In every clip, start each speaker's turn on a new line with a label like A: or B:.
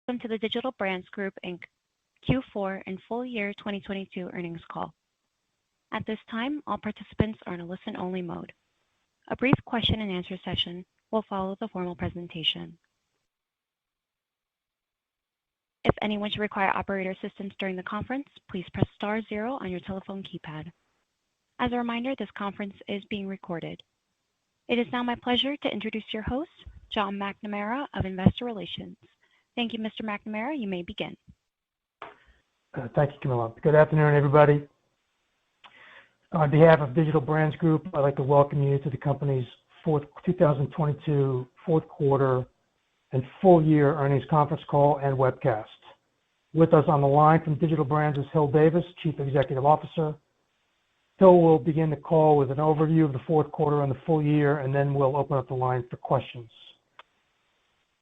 A: Welcome to the Digital Brands Group, Inc. Q4 and full year 2022 earnings call. At this time, all participants are in a listen-only mode. A brief question and answer session will follow the formal presentation. If anyone should require operator assistance during the conference, please press star zero on your telephone keypad. As a reminder, this conference is being recorded. It is now my pleasure to introduce your host, John McNamara of Investor Relations. Thank you, Mr. McNamara. You may begin.
B: Thank you, Camilla. Good afternoon, everybody. On behalf of Digital Brands Group, I'd like to welcome you to the company's 2022 fourth quarter and full year earnings conference call and webcast. With us on the line from Digital Brands is Hil Davis, Chief Executive Officer. Hil will begin the call with an overview of the fourth quarter and the full year, and then we'll open up the line for questions.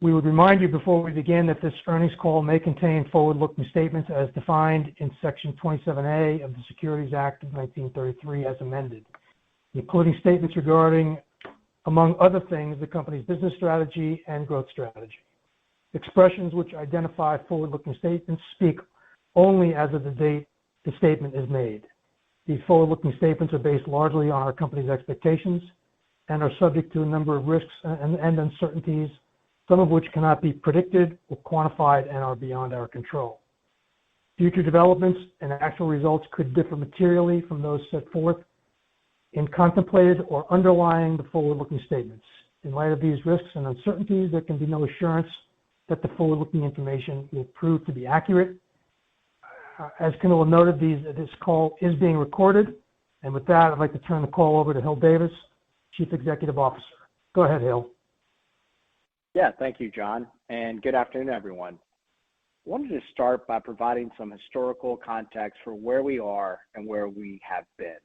B: We would remind you before we begin that this earnings call may contain forward-looking statements as defined in Section 27A of the Securities Act of 1933 as amended, including statements regarding, among other things, the company's business strategy and growth strategy. Expressions which identify forward-looking statements speak only as of the date the statement is made. These forward-looking statements are based largely on our company's expectations and are subject to a number of risks and uncertainties, some of which cannot be predicted or quantified and are beyond our control. Future developments and actual results could differ materially from those set forth in contemplated or underlying the forward-looking statements. In light of these risks and uncertainties, there can be no assurance that the forward-looking information will prove to be accurate. As Camilla noted, this call is being recorded. And with that, I'd like to turn the call over to Hil Davis, Chief Executive Officer. Go ahead, Hil.
C: Yeah, thank you, John, and good afternoon, everyone. I wanted to start by providing some historical context for where we are and where we have been.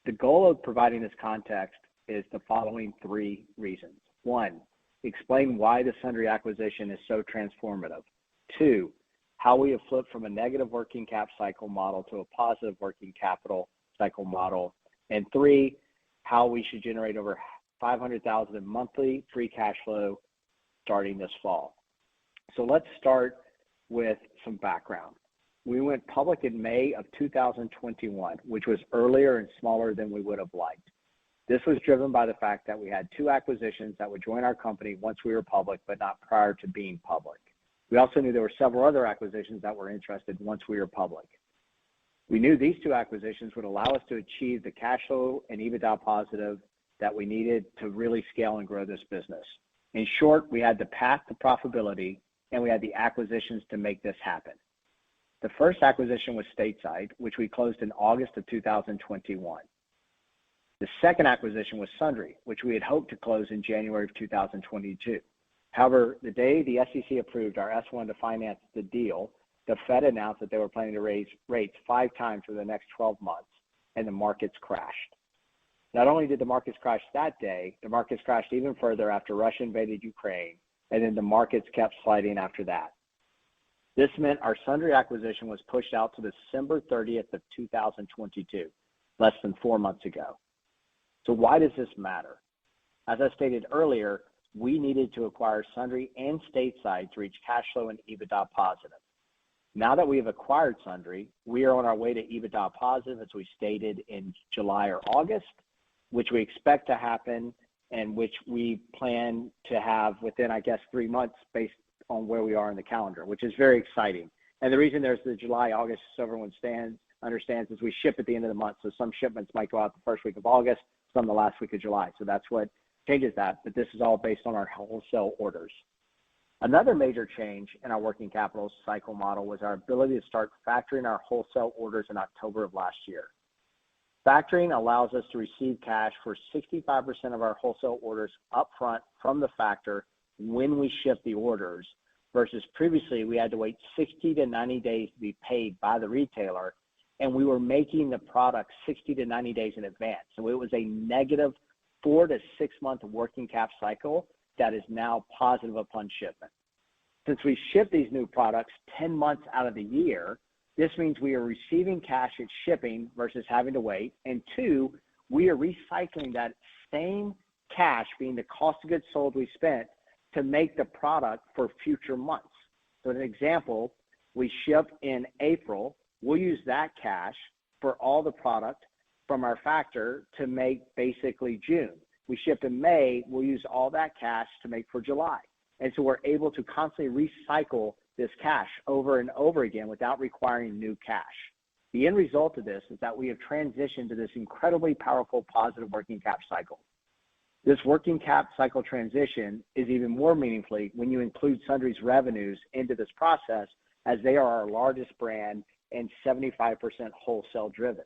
C: The goal of providing this context is the following three reasons. One, explain why the Sundry acquisition is so transformative. Two, how we have flipped from a negative working cap cycle model to a positive working capital cycle model. And three, how we should generate over $500,000 in monthly free cash flow starting this fall. So let's start with some background. We went public in May of 2021, which was earlier and smaller than we would have liked. This was driven by the fact that we had two acquisitions that would join our company once we were public, but not prior to being public. We also knew there were several other acquisitions that were interested once we were public. We knew these two acquisitions would allow us to achieve the cash flow and EBITDA positive that we needed to really scale and grow this business. In short, we had the path to profitability and we had the acquisitions to make this happen. The first acquisition was Stateside, which we closed in August of 2021. The second acquisition was Sundry, which we had hoped to close in January of 2022. However, the day the SEC approved our S-1 to finance the deal, the Fed announced that they were planning to raise rates 5 times for the next 12 months, and the markets crashed. Not only did the markets crash that day, the markets crashed even further after Russia invaded Ukraine, and then the markets kept sliding after that. This meant our Sundry acquisition was pushed out to December 30th of 2022, less than 4 months ago. So why does this matter? As I stated earlier, we needed to acquire Sundry and Stateside to reach cash flow and EBITDA positive. Now that we have acquired Sundry, we are on our way to EBITDA positive, as we stated in July or August, which we expect to happen and which we plan to have within, 3 months based on where we are in the calendar, which is very exciting. And the reason there's the July, August, so everyone understands, is we ship at the end of the month. So some shipments might go out the first week of August, some the last week of July. So that's what changes that, but this is all based on our wholesale orders. Another major change in our working capital cycle model was our ability to start factoring our wholesale orders in October of last year. Factoring allows us to receive cash for 65% of our wholesale orders upfront from the factor when we ship the orders, versus previously we had to wait 60 to 90 days to be paid by the retailer, and we were making the product 60 to 90 days in advance. So it was a negative 4 to 6 month working cap cycle that is now positive upon shipment. Since we ship these new products 10 months out of the year, this means we are receiving cash at shipping versus having to wait. And two, we are recycling that same cash, being the cost of goods sold we spent, to make the product for future months. So an example, we ship in April, we'll use that cash for all the product from our factor to make basically June. We ship in May, we'll use all that cash to make for July. And so we're able to constantly recycle this cash over and over again without requiring new cash. The end result of this is that we have transitioned to this incredibly powerful positive working cap cycle. This working cap cycle transition is even more meaningfully when you include Sundry's revenues into this process, as they are our largest brand and 75% wholesale driven.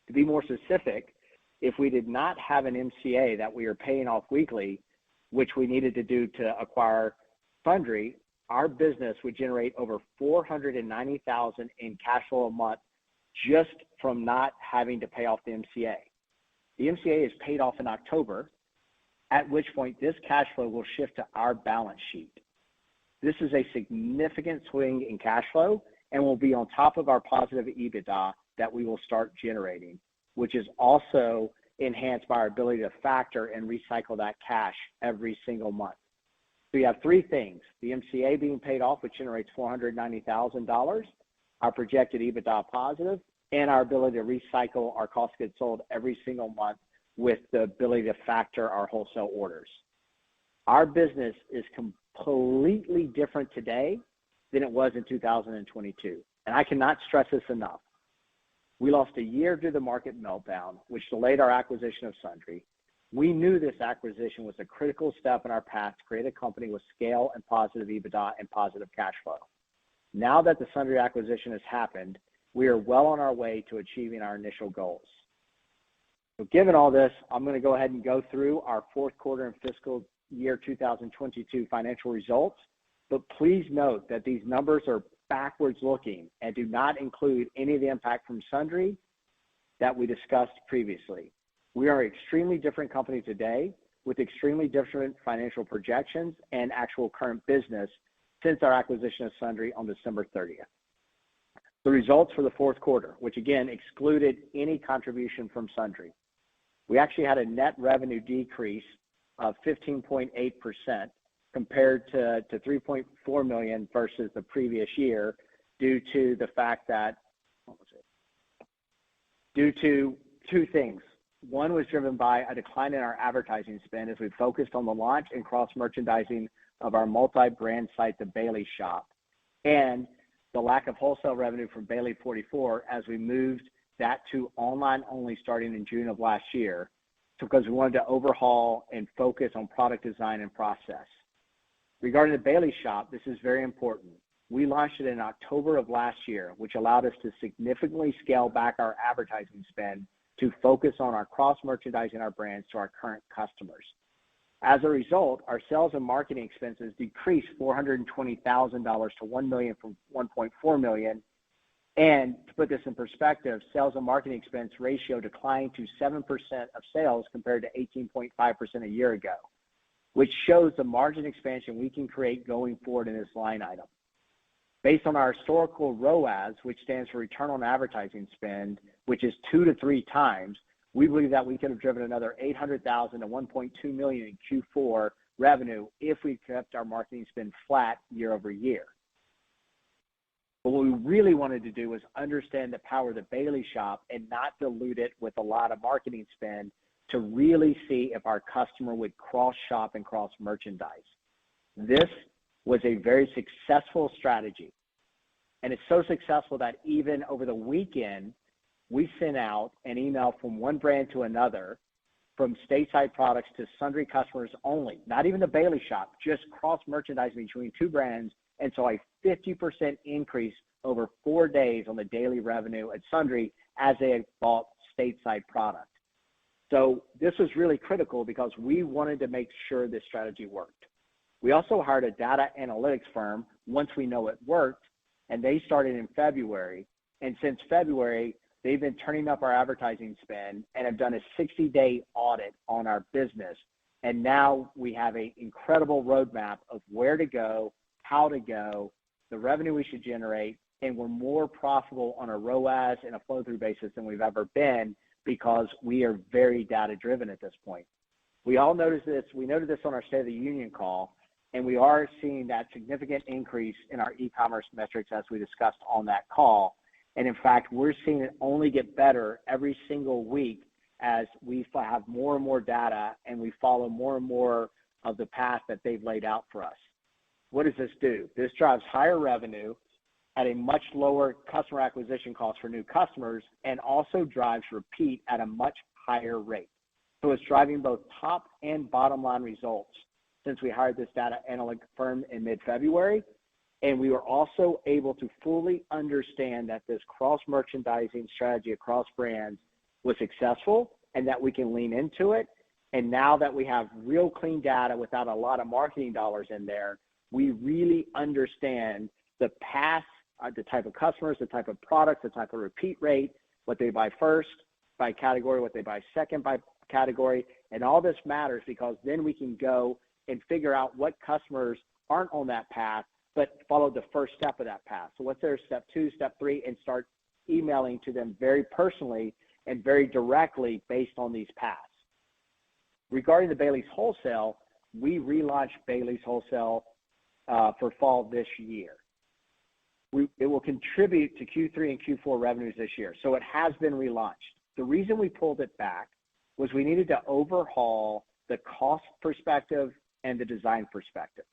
C: To be more specific, if we did not have an MCA that we are paying off weekly, which we needed to do to acquire Sundry, our business would generate over $490,000 in cash flow a month just from not having to pay off the MCA. The MCA is paid off in October, at which point this cash flow will shift to our balance sheet. This is a significant swing in cash flow and will be on top of our positive EBITDA that we will start generating, which is also enhanced by our ability to factor and recycle that cash every single month. So you have three things: the MCA being paid off, which generates $490,000, our projected EBITDA positive, and our ability to recycle our cost of goods sold every single month with the ability to factor our wholesale orders. Our business is completely different today than it was in 2022, and I cannot stress this enough. We lost a year due to the market meltdown, which delayed our acquisition of Sundry. We knew this acquisition was a critical step in our path to create a company with scale and positive EBITDA and positive cash flow. Now that the Sundry acquisition has happened, we are well on our way to achieving our initial goals. So given all this, I'm going to go ahead and go through our fourth quarter and fiscal year 2022 financial results, but please note that these numbers are backwards looking and do not include any of the impact from Sundry that we discussed previously. We are an extremely different company today with extremely different financial projections and actual current business since our acquisition of Sundry on December 30th. The results for the fourth quarter, which again excluded any contribution from Sundry. We actually had a net revenue decrease of 15.8% compared to $3.4 million versus the previous year due to the fact that, due to two things. One was driven by a decline in our advertising spend as we focused on the launch and cross-merchandising of our multi-brand site, The Bailey Shop, and the lack of wholesale revenue from Bailey 44 as we moved that to online only starting in June of last year, because we wanted to overhaul and focus on product design and process. Regarding the Bailey Shop, this is very important. We launched it in October of last year, which allowed us to significantly scale back our advertising spend to focus on our cross-merchandising our brands to our current customers. As a result, our sales and marketing expenses decreased $420,000 to $1 million from $1.4 million. And to put this in perspective, sales and marketing expense ratio declined to 7% of sales compared to 18.5% a year ago, which shows the margin expansion we can create going forward in this line item. Based on our historical ROAS, which stands for return on advertising spend, which is 2 to 3 times, we believe that we could have driven another $800,000 to $1.2 million in Q4 revenue if we kept our marketing spend flat year over year. But what we really wanted to do was understand the power of the Bailey Shop and not dilute it with a lot of marketing spend to really see if our customer would cross-shop and cross-merchandise. This was a very successful strategy. And it's so successful that even over the weekend, we sent out an email from one brand to another, from stateside products to Sundry customers only, not even the Bailey Shop, just cross-merchandising between two brands, and saw a 50% increase over 4 days on the daily revenue at Sundry as they had bought stateside product. So this was really critical because we wanted to make sure this strategy worked. We also hired a data analytics firm once we know it worked, and they started in February. And since February, they've been turning up our advertising spend and have done a 60-day audit on our business. And now we have an incredible roadmap of where to go, how to go, the revenue we should generate, and we're more profitable on a ROAS and a flow-through basis than we've ever been because we are very data-driven at this point. We all noticed this. We noted this on our State of the Union call, and we are seeing that significant increase in our e-commerce metrics as we discussed on that call. And in fact, we're seeing it only get better every single week as we have more and more data and we follow more and more of the path that they've laid out for us. What does this do? This drives higher revenue at a much lower customer acquisition cost for new customers and also drives repeat at a much higher rate. So it's driving both top and bottom line results since we hired this data analytic firm in mid-February. And we were also able to fully understand that this cross-merchandising strategy across brands was successful and that we can lean into it. And now that we have real clean data without a lot of marketing dollars in there, we really understand the path, the type of customers, the type of products, the type of repeat rate, what they buy first by category, what they buy second by category. And all this matters because then we can go and figure out what customers aren't on that path, but follow the first step of that path. So what's their step 2, step 3, and start emailing to them very personally and very directly based on these paths. Regarding the Bailey's Wholesale, we relaunched Bailey's Wholesale for fall this year. It will contribute to Q3 and Q4 revenues this year. So it has been relaunched. The reason we pulled it back was we needed to overhaul the cost perspective and the design perspective.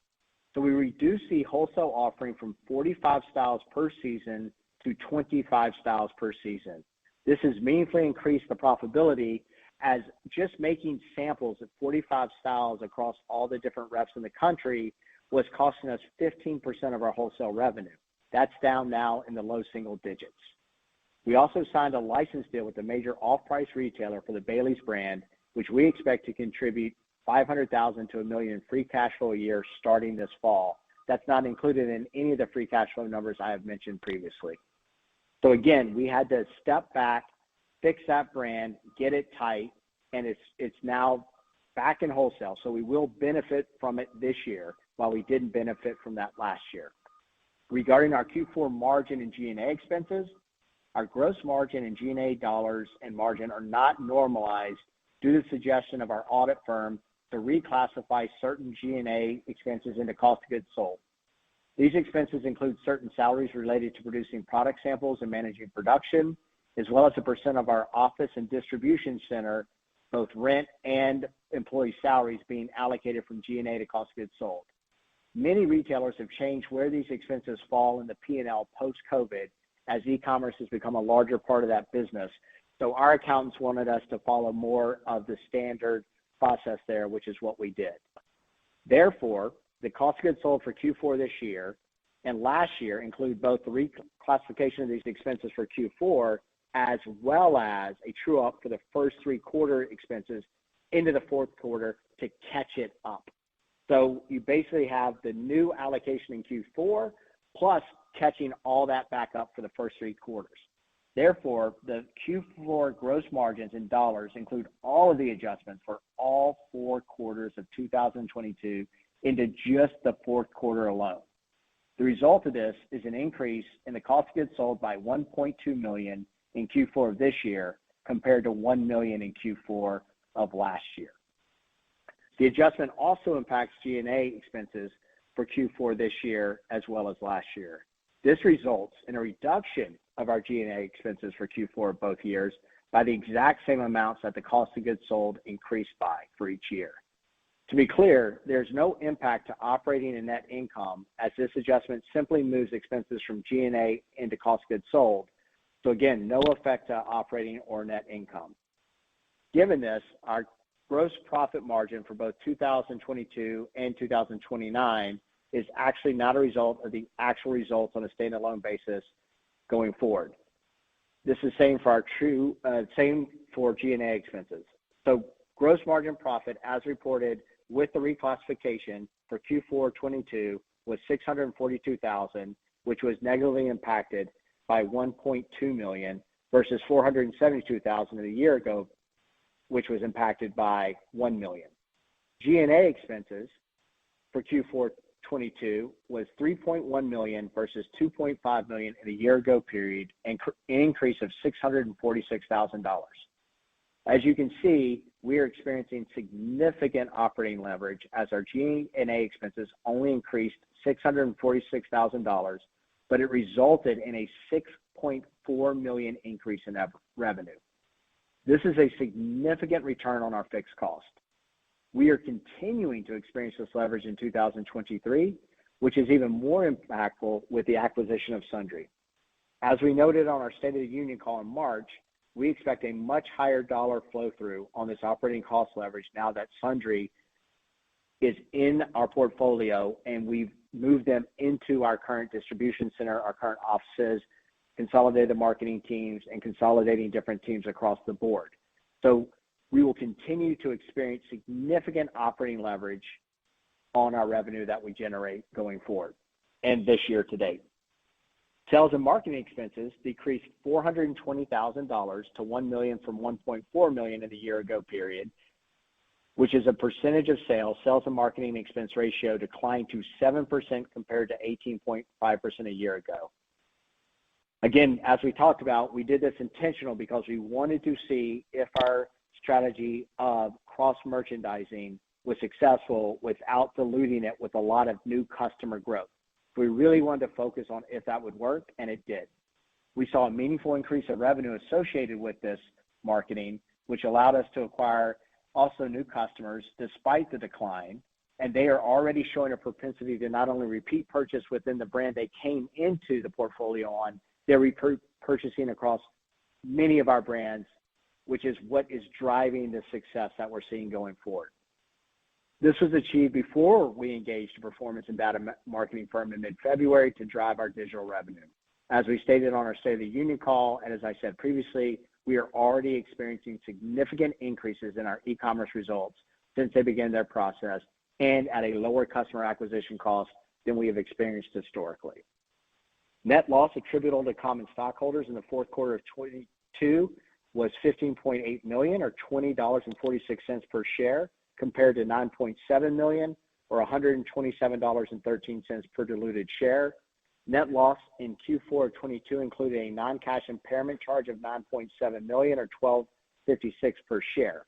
C: So we reduced the wholesale offering from 45 styles per season to 25 styles per season. This has meaningfully increased the profitability as just making samples of 45 styles across all the different reps in the country was costing us 15% of our wholesale revenue. That's down now in the low single digits. We also signed a license deal with a major off-price retailer for the Bailey's brand, which we expect to contribute $500,000 to $1 million in free cash flow a year starting this fall. That's not included in any of the free cash flow numbers I have mentioned previously. So again, we had to step back, fix that brand, get it tight, and it's now back in wholesale. So we will benefit from it this year while we didn't benefit from that last year. Regarding our Q4 margin and G&A expenses, our gross margin and G&A dollars and margin are not normalized due to the suggestion of our audit firm to reclassify certain G&A expenses into cost of goods sold. These expenses include certain salaries related to producing product samples and managing production, as well as a percent of our office and distribution center, both rent and employee salaries being allocated from G&A to cost of goods sold. Many retailers have changed where these expenses fall in the P&L post-COVID as e-commerce has become a larger part of that business. So our accountants wanted us to follow more of the standard process there, which is what we did. Therefore, the cost of goods sold for Q4 this year and last year include both the reclassification of these expenses for Q4 as well as a true up for the first 3 quarter expenses into the fourth quarter to catch it up. So you basically have the new allocation in Q4 plus catching all that back up for the first 3 quarters. Therefore, the Q4 gross margins in dollars include all of the adjustments for all 4 quarters of 2022 into just the fourth quarter alone. The result of this is an increase in the cost of goods sold by $1.2 million in Q4 of this year compared to $1 million in Q4 of last year. The adjustment also impacts G&A expenses for Q4 this year as well as last year. This results in a reduction of our G&A expenses for Q4 of both years by the exact same amounts that the cost of goods sold increased by for each year. To be clear, there's no impact to operating and net income as this adjustment simply moves expenses from G&A into cost of goods sold. So again, no effect to operating or net income. Given this, our gross profit margin for both 2022 and 2029 is actually not a result of the actual results on a standalone basis going forward. This is same for our same for G&A expenses. So gross margin profit as reported with the reclassification for Q4 22 was $642,000, which was negatively impacted by $1.2 million versus $472,000 a year ago, which was impacted by $1 million. G&A expenses for Q4 22 was $3.1 million versus $2.5 million in a year ago period, and an increase of $646,000. As you can see, we are experiencing significant operating leverage as our G&A expenses only increased $646,000, but it resulted in a $6.4 million increase in revenue. This is a significant return on our fixed cost. We are continuing to experience this leverage in 2023, which is even more impactful with the acquisition of Sundry. As we noted on our State of the Union call in March, we expect a much higher dollar flow through on this operating cost leverage now that Sundry is in our portfolio and we've moved them into our current distribution center, our current offices, consolidated the marketing teams, and consolidating different teams across the board. So we will continue to experience significant operating leverage on our revenue that we generate going forward and this year to date. Sales and marketing expenses decreased $420,000 to $1 million from $1.4 million in the year ago period, which is a percentage of sales. Sales and marketing expense ratio declined to 7% compared to 18.5% a year ago. Again, as we talked about, we did this intentional because we wanted to see if our strategy of cross-merchandising was successful without diluting it with a lot of new customer growth. We really wanted to focus on if that would work, and it did. We saw a meaningful increase of revenue associated with this marketing, which allowed us to acquire also new customers despite the decline, and they are already showing a propensity to not only repeat purchase within the brand they came into the portfolio on, they're purchasing across many of our brands, which is what is driving the success that we're seeing going forward. This was achieved before we engaged a performance and data marketing firm in mid-February to drive our digital revenue. As we stated on our State of the Union call, and as I said previously, we are already experiencing significant increases in our e-commerce results since they began their process and at a lower customer acquisition cost than we have experienced historically. Net loss attributable to common stockholders in the fourth quarter of 2022 was $15.8 million or $20.46 per share, compared to $9.7 million or $127.13 per diluted share. Net loss in Q4 of 22 included a non-cash impairment charge of $9.7 million or $12.56 per share.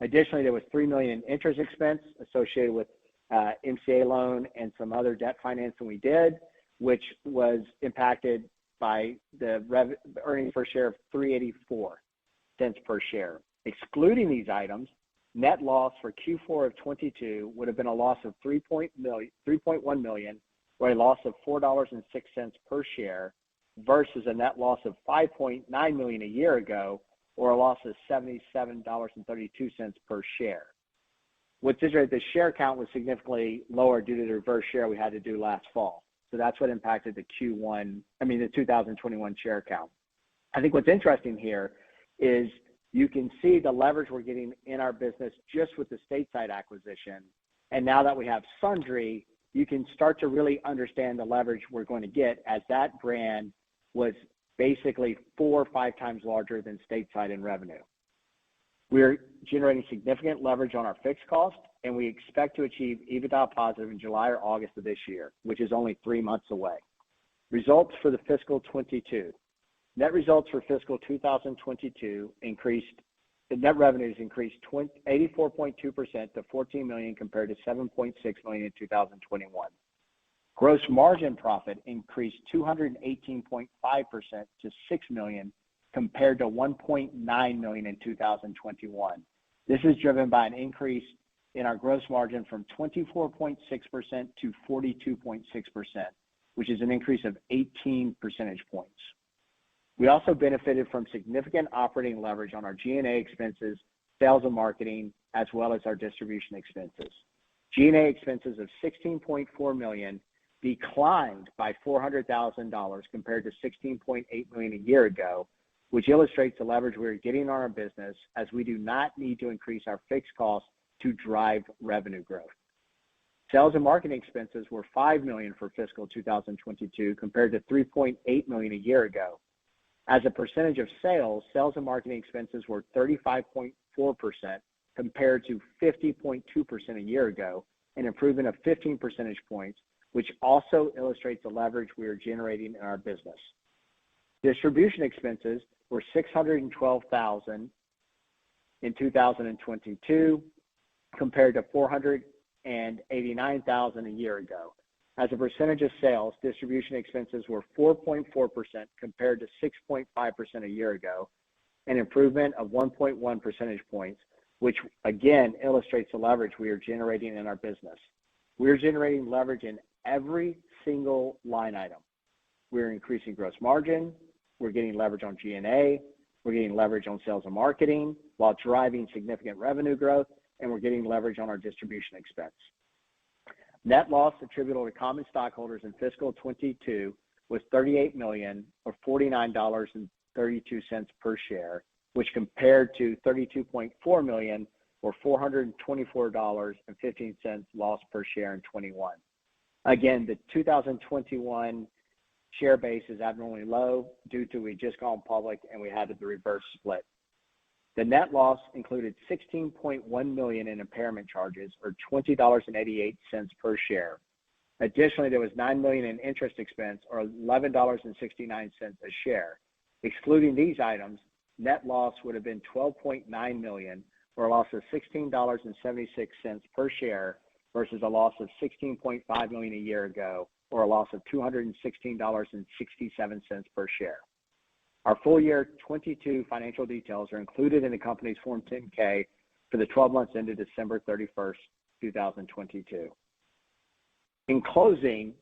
C: Additionally, there was $3 million in interest expense associated with MCA loan and some other debt financing we did, which was impacted by the earnings per share of $3.84 per share. Excluding these items, net loss for Q4 of 22 would have been a loss of $3.1 million or a loss of $4.06 per share versus a net loss of $5.9 million a year ago or a loss of $77.32 per share. What's interesting, the share count was significantly lower due to the reverse share we had to do last fall. So that's what impacted the 2021 share count. I think what's interesting here is you can see the leverage we're getting in our business just with the stateside acquisition. And now that we have Sundry, you can start to really understand the leverage we're going to get as that brand was basically 4 or 5 times larger than stateside in revenue. We're generating significant leverage on our fixed cost, and we expect to achieve EBITDA positive in July or August of this year, which is only 3 months away. Results for the fiscal 22. Net results for fiscal 2022 the net revenues increased 84.2% to $14 million compared to $7.6 million in 2021. Gross margin profit increased 218.5% to $6 million compared to $1.9 million in 2021. This is driven by an increase in our gross margin from 24.6% to 42.6%, which is an increase of 18 percentage points. We also benefited from significant operating leverage on our G&A expenses, sales and marketing, as well as our distribution expenses. G&A expenses of $16.4 million declined by $400,000 compared to $16.8 million a year ago, which illustrates the leverage we're getting on our business as we do not need to increase our fixed costs to drive revenue growth. Sales and marketing expenses were $5 million for fiscal 2022 compared to $3.8 million a year ago. As a percentage of sales, sales and marketing expenses were 35.4% compared to 50.2% a year ago, an improvement of 15 percentage points, which also illustrates the leverage we are generating in our business. Distribution expenses were $612,000 in 2022 compared to $489,000 a year ago. As a percentage of sales, distribution expenses were 4.4% compared to 6.5% a year ago, an improvement of 1.1 percentage points, which again illustrates the leverage we are generating in our business. We are generating leverage in every single line item. We're increasing gross margin, we're getting leverage on G&A, we're getting leverage on sales and marketing while driving significant revenue growth, and we're getting leverage on our distribution expense. Net loss attributable to common stockholders in fiscal 22 was $38 million or $49.32 per share, which compared to $32.4 million or $424.15 loss per share in 21. Again, the 2021 share base is abnormally low due to we just gone public and we had the reverse split. The net loss included $16.1 million in impairment charges or $20.88 per share. Additionally, there was $9 million in interest expense or $11.69 a share. Excluding these items, net loss would have been $12.9 million or a loss of $16.76 per share versus a loss of $16.5 million a year ago or a loss of $216.67 per share. Our full year 22 financial details are included in the company's Form 10-K for the 12 months ended December 31st, 2022. In closing,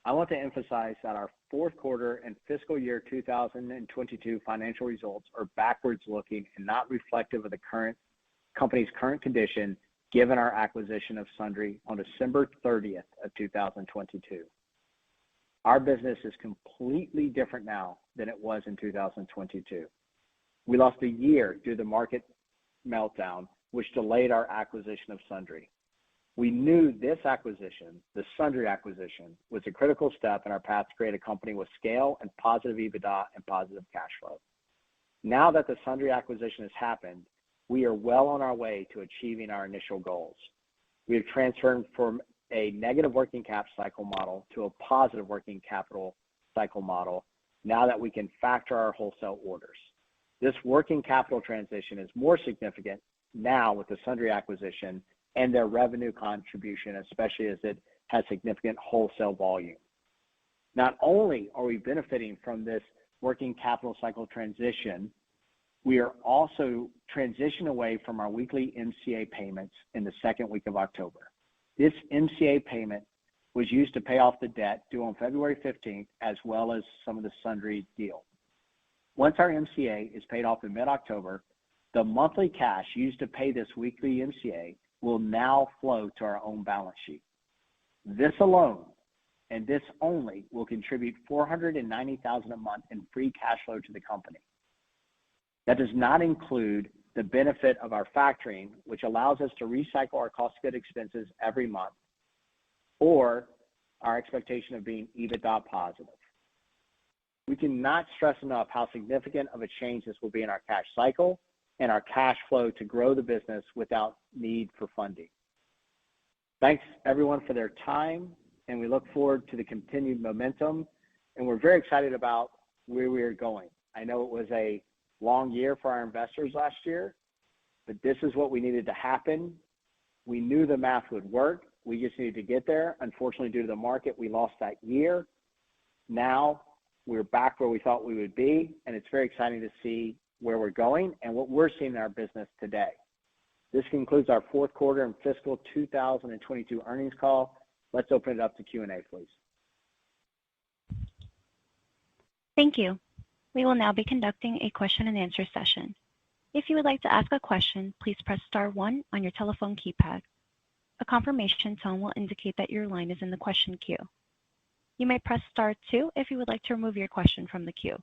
C: I want to emphasize that our fourth quarter and fiscal year 2022 financial results are backwards looking and not reflective of the company's current condition given our acquisition of Sundry on December 30th of 2022. Our business is completely different now than it was in 2022. We lost a year due to the market meltdown, which delayed our acquisition of Sundry. We knew this acquisition, the Sundry acquisition, was a critical step in our path to create a company with scale and positive EBITDA and positive cash flow. Now that the Sundry acquisition has happened, we are well on our way to achieving our initial goals. We have transferred from a negative working cap cycle model to a positive working capital cycle model now that we can factor our wholesale orders. This working capital transition is more significant now with the Sundry acquisition and their revenue contribution, especially as it has significant wholesale volume. Not only are we benefiting from this working capital cycle transition, we are also transitioning away from our weekly MCA payments in the second week of October. This MCA payment was used to pay off the debt due on February 15th, as well as some of the Sundry deal. Once our MCA is paid off in mid-October, the monthly cash used to pay this weekly MCA will now flow to our own balance sheet. This alone, and this only, will contribute $490,000 a month in free cash flow to the company. That does not include the benefit of our factoring, which allows us to recycle our cost of goods expenses every month, or our expectation of being EBITDA positive. We cannot stress enough how significant of a change this will be in our cash cycle and our cash flow to grow the business without need for funding. Thanks everyone for their time, and we look forward to the continued momentum, and we're very excited about where we are going. I know it was a long year for our investors last year, but this is what we needed to happen. We knew the math would work. We just needed to get there. Unfortunately, due to the market, we lost that year. Now we're back where we thought we would be, and it's very exciting to see where we're going and what we're seeing in our business today. This concludes our fourth quarter and fiscal 2022 earnings call. Let's open it up to Q&A, please.
A: Thank you. We will now be conducting a question and answer session. If you would like to ask a question, please press star 1 on your telephone keypad. A confirmation tone will indicate that your line is in the question queue. You may press star 2 if you would like to remove your question from the queue.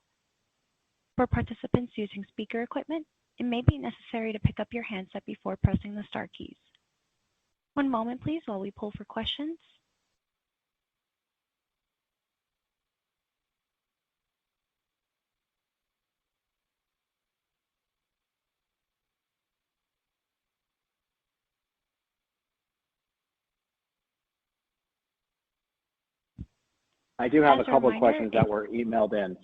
A: For participants using speaker equipment, it may be necessary to pick up your handset before pressing the star keys. One moment please while we pull for questions.
C: I do have a couple of questions that were emailed in.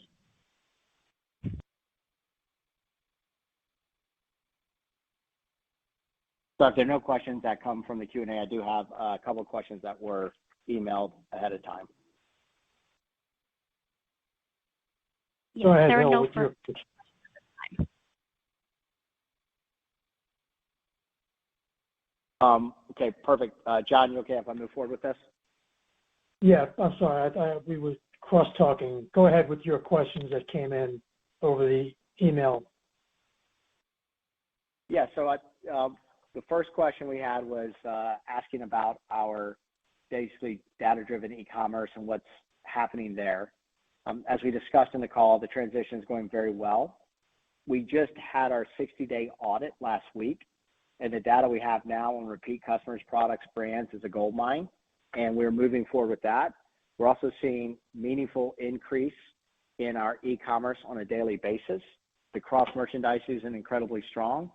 C: So if there are no questions that come from the Q&A, I do have a couple of questions that were emailed ahead of time.
A: Yes,
B: Go ahead,
A: there are
B: Bill,
A: no
B: with your-
A: further.
C: Okay, perfect. John, you okay if I move forward with this?
B: Yeah, I'm sorry. We were cross-talking. Go ahead with your questions that came in over the email.
C: Yeah, so the first question we had was asking about our basically data-driven e-commerce and what's happening there. As we discussed in the call, the transition is going very well. We just had our 60-day audit last week, and the data we have now on repeat customers, products, brands is a gold mine, and we're moving forward with that. We're also seeing meaningful increase in our e-commerce on a daily basis. The cross-merchandise is incredibly strong,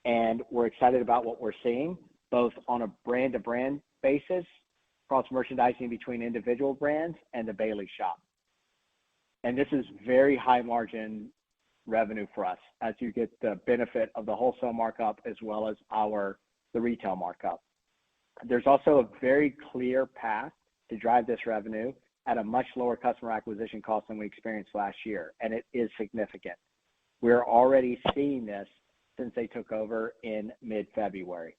C: and we're excited about what we're seeing, both on a brand-to-brand basis, cross-merchandising between individual brands and the Bailey shop. And this is very high margin revenue for us as you get the benefit of the wholesale markup as well as the retail markup. There's also a very clear path to drive this revenue at a much lower customer acquisition cost than we experienced last year, and it is significant. We're already seeing this since they took over in mid-February.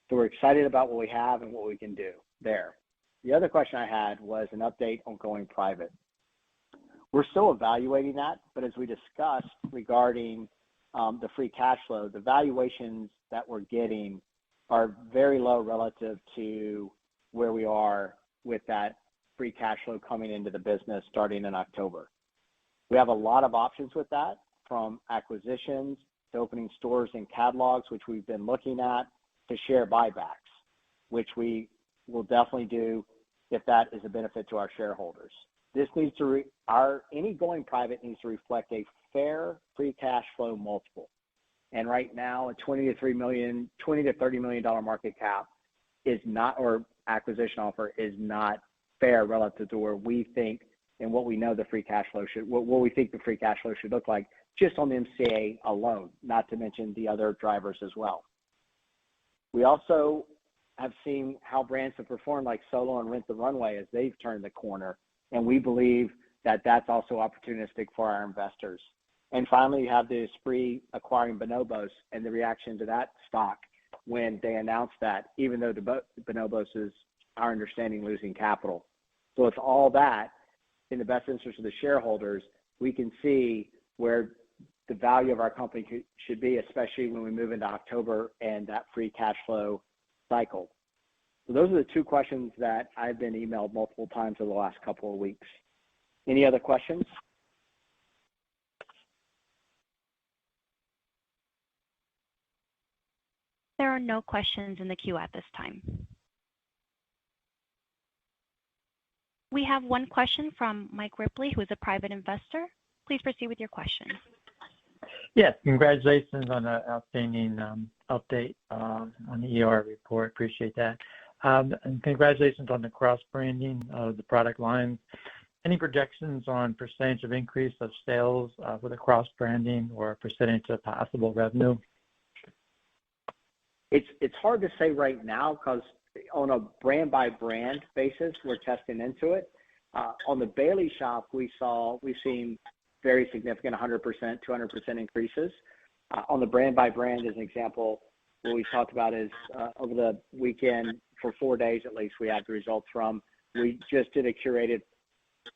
C: So we're excited about what we have and what we can do there. The other question I had was an update on going private. We're still evaluating that, but as we discussed regarding the free cash flow, the valuations that we're getting are very low relative to where we are with that free cash flow coming into the business starting in October. We have a lot of options with that, from acquisitions to opening stores and catalogs, which we've been looking at, to share buybacks, which we will definitely do if that is a benefit to our shareholders. This needs to any going private needs to reflect a fair free cash flow multiple. And right now, a $20 to $30 million market cap is not, or acquisition offer is not fair relative to where we think and what we know the free cash flow what we think the free cash flow should look like just on the MCA alone, not to mention the other drivers as well. We also have seen how brands have performed like Solo and Rent the Runway as they've turned the corner. And we believe that that's also opportunistic for our investors. And finally, you have the Esprit acquiring Bonobos and the reaction to that stock when they announced that, even though the Bonobos is, our understanding, losing capital. So it's all that in the best interest of the shareholders, we can see where the value of our company should be, especially when we move into October and that free cash flow cycle. So those are the two questions that I've been emailed multiple times over the last couple of weeks. Any other questions?
A: There are no questions in the queue at this time. We have one question from Mike Ripley, who is a private investor. Please proceed with your question.
D: Yes, congratulations on the outstanding update on the ER report. Appreciate that. And congratulations on the cross-branding of the product lines. Any projections on percentage of increase of sales with a cross-branding or percentage of possible revenue?
C: It's hard to say right now because on a brand-by-brand basis, we're testing into it. On the Bailey shop, we've seen very significant 100%, 200% increases. On the brand-by-brand, as an example, what we talked about is over the weekend, for 4 days at least, we had the results from. We just did a curated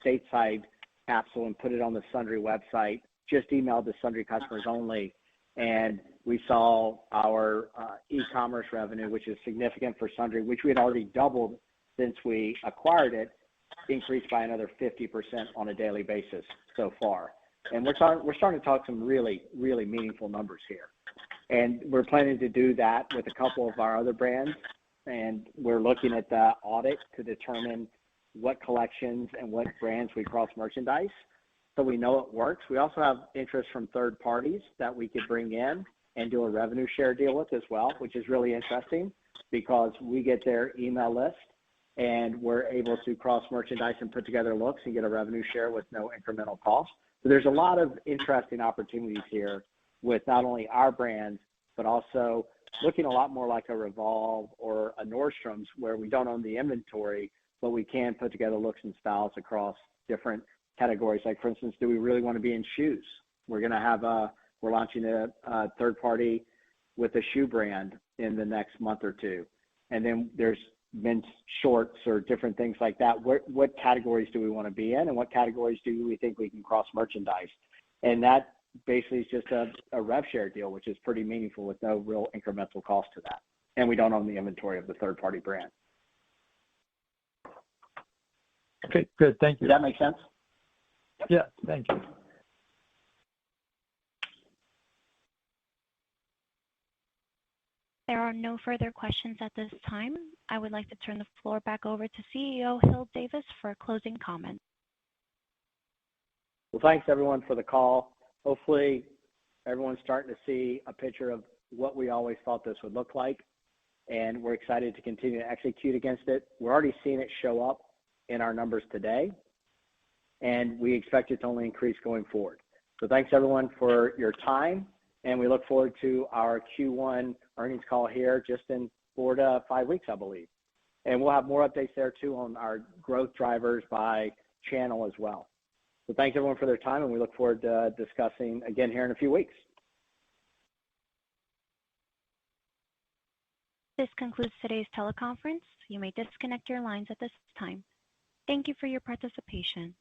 C: stateside capsule and put it on the Sundry website, just emailed the Sundry customers only. And we saw our e-commerce revenue, which is significant for Sundry, which we had already doubled since we acquired it, increased by another 50% on a daily basis so far. And we're starting to talk some really, really meaningful numbers here. And we're planning to do that with a couple of our other brands. And we're looking at the audit to determine what collections and what brands we cross-merchandise, so we know it works. We also have interest from third parties that we could bring in and do a revenue share deal with as well, which is really interesting because we get their email list and we're able to cross-merchandise and put together looks and get a revenue share with no incremental cost. So there's a lot of interesting opportunities here with not only our brands, but also looking a lot more like a Revolve or a Nordstrom's, where we don't own the inventory, but we can put together looks and styles across different categories. Like, for instance, do we really want to be in shoes? We're launching a third party with a shoe brand in the next month or two. And then there's men's shorts or different things like that. What categories do we want to be in, and what categories do we think we can cross merchandise? And that basically is just a rev share deal, which is pretty meaningful with no real incremental cost to that. And we don't own the inventory of the third party brand.
D: Okay, good. Thank you.
C: Does that make sense?
D: Yeah, thank you.
A: There are no further questions at this time. I would like to turn the floor back over to CEO Hill Davis for closing comments.
C: Well, thanks everyone for the call. Hopefully everyone's starting to see a picture of what we always thought this would look like, and we're excited to continue to execute against it. We're already seeing it show up in our numbers today, and we expect it to only increase going forward. So thanks everyone for your time, and we look forward to our Q1 earnings call here just in 4 to 5 weeks, I believe. And we'll have more updates there too on our growth drivers by channel as well. So thanks everyone for their time, and we look forward to discussing again here in a few weeks.
A: This concludes today's teleconference. You may disconnect your lines at this time. Thank you for your participation.